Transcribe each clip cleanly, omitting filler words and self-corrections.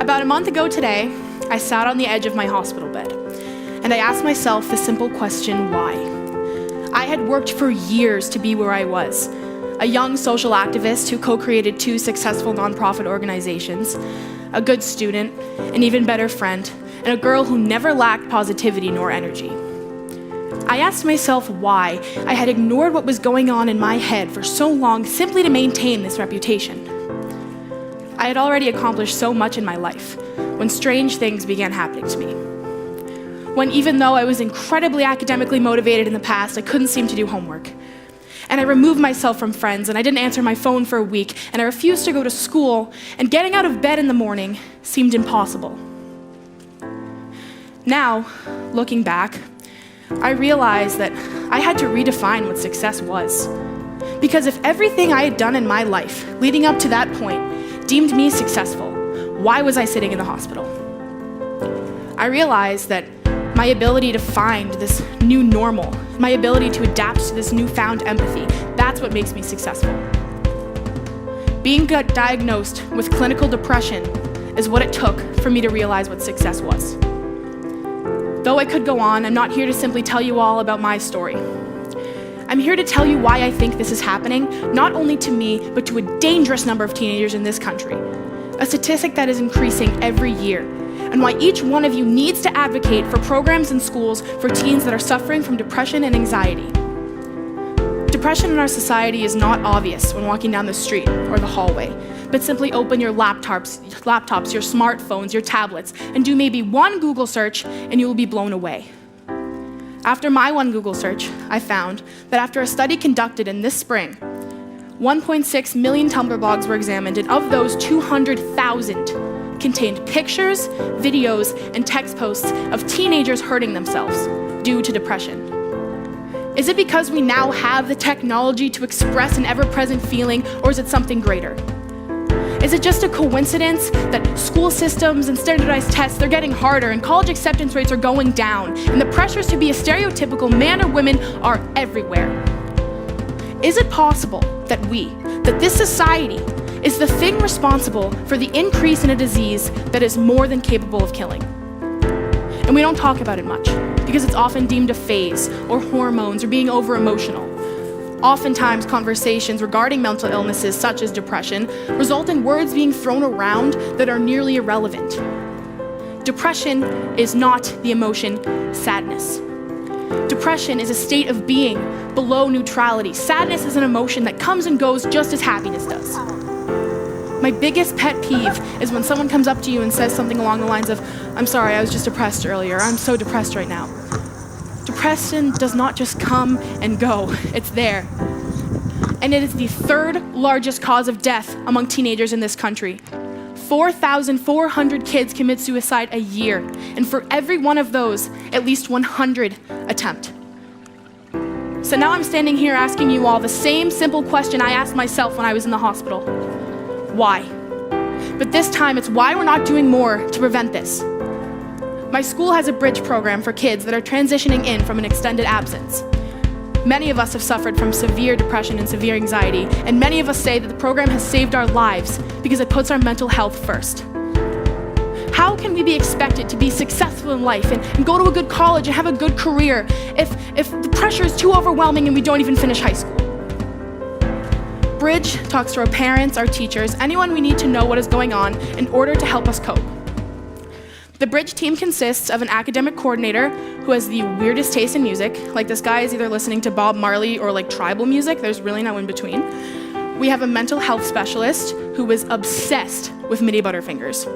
About a month ago today, I sat on the edge of my hospital bed, and I asked myself the simple question, why? I had worked for years to be where I was, a young social activist who co-created 2 successful nonprofit organizations, a good student, an even better friend, and a girl who never lacked positivity nor energy. I asked myself why I had ignored what was going on in my head for so long simply to maintain this reputation. I had already accomplished so much in my life when strange things began happening to me. When even though I was incredibly academically motivated in the past, I couldn't seem to do homework. And I removed myself from friends, and I didn't answer my phone for a week, and I refused to go to school, and getting out of bed in the morning seemed impossible. Now, looking back, I realized that I had to redefine what success was. Because if everything I had done in my life leading up to that point deemed me successful, why was I sitting in the hospital? I realized that my ability to find this new normal, my ability to adapt to this newfound empathy, that's what makes me successful. Being diagnosed with clinical depression is what it took for me to realize what success was. Though I could go on, I'm not here to simply tell you all about my story. I'm here to tell you why I think this is happening, not only to me, but to a dangerous number of teenagers in this country, a statistic that is increasing every year, and why each one of you needs to advocate for programs in schools for teens that are suffering from depression and anxiety. Depression in our society is not obvious when walking down the street or the hallway, but simply open your laptops, your smartphones, your tablets, and do maybe one Google search and you will be blown away. After my one Google search, I found that after a study conducted in this spring, 1.6 million Tumblr blogs were examined, and of those, 200,000 contained pictures, videos, and text posts of teenagers hurting themselves due to depression. Is it because we now have the technology to express an ever-present feeling, or is it something greater? Is it just a coincidence that school systems and standardized tests, they're getting harder, and college acceptance rates are going down, and the pressures to be a stereotypical man or woman are everywhere? Is it possible that this society, is the thing responsible for the increase in a disease that is more than capable of killing? And we don't talk about it much, because it's often deemed a phase, or hormones, or being over-emotional. Oftentimes, conversations regarding mental illnesses such as depression result in words being thrown around that are nearly irrelevant. Depression is not the emotion sadness. Depression is a state of being below neutrality. Sadness is an emotion that comes and goes just as happiness does. My biggest pet peeve is when someone comes up to you and says something along the lines of, "I'm sorry, I was just depressed earlier. I'm so depressed right now." Depression does not just come and go, it's there. And it is the 3rd largest cause of death among teenagers in this country. 4,400 kids commit suicide a year, and for every one of those, at least 100 attempt. So now I'm standing here asking you all the same simple question I asked myself when I was in the hospital. Why? But this time it's why we're not doing more to prevent this. My school has a bridge program for kids that are transitioning in from an extended absence. Many of us have suffered from severe depression and severe anxiety, and many of us say that the program has saved our lives because it puts our mental health first. How can we be expected to be successful in life and go to a good college and have a good career if the pressure is too overwhelming and we don't even finish high school? Bridge talks to our parents, our teachers, anyone we need to know what is going on in order to help us cope. The Bridge team consists of an academic coordinator who has the weirdest taste in music, like this guy is either listening to Bob Marley or like tribal music, there's really no in between. We have a mental health specialist who is obsessed with Mini Butterfingers,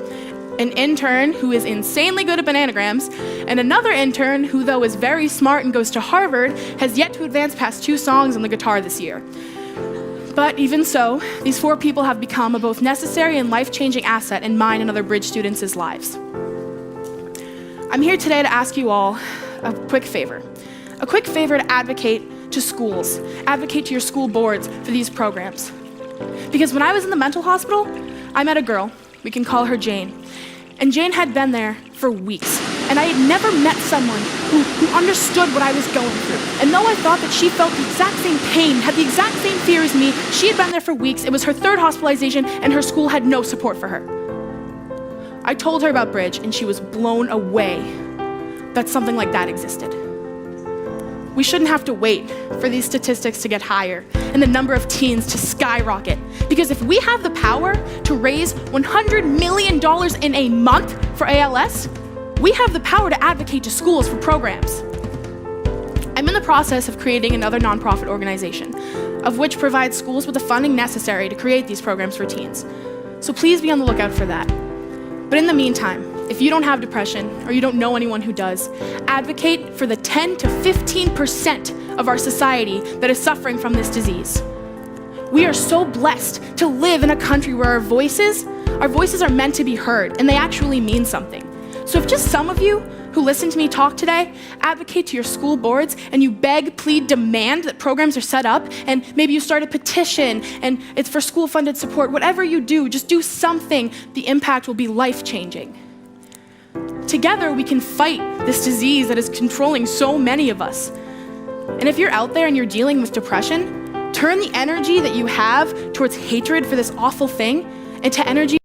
an intern who is insanely good at bananagrams, and another intern who, though is very smart and goes to Harvard, has yet to advance past 2 songs on the guitar this year. But even so, these 4 people have become a both necessary and life-changing asset in mine and other Bridge students' lives. I'm here today to ask you all a quick favor to advocate to schools, advocate to your school boards for these programs. Because when I was in the mental hospital, I met a girl, we can call her Jane, and Jane had been there for weeks, and I had never met someone who understood what I was going through. And though I thought that she felt the exact same pain, had the exact same fear as me, she had been there for weeks, it was her 3rd hospitalization, and her school had no support for her. I told her about Bridge, and she was blown away that something like that existed. We shouldn't have to wait for these statistics to get higher and the number of teens to skyrocket. Because if we have the power to raise $100 million in a month for ALS, we have the power to advocate to schools for programs. I'm in the process of creating another nonprofit organization, of which provides schools with the funding necessary to create these programs for teens. So please be on the lookout for that. But in the meantime, if you don't have depression or you don't know anyone who does, advocate for the 10 to 15% of our society that is suffering from this disease. We are so blessed to live in a country where our voices are meant to be heard, and they actually mean something. So if just some of you who listen to me talk today advocate to your school boards and you beg, plead, demand that programs are set up, and maybe you start a petition and it's for school-funded support, whatever you do, just do something. The impact will be life-changing. Together, we can fight this disease that is controlling so many of us. And if you're out there and you're dealing with depression, turn the energy that you have towards hatred for this awful thing into energy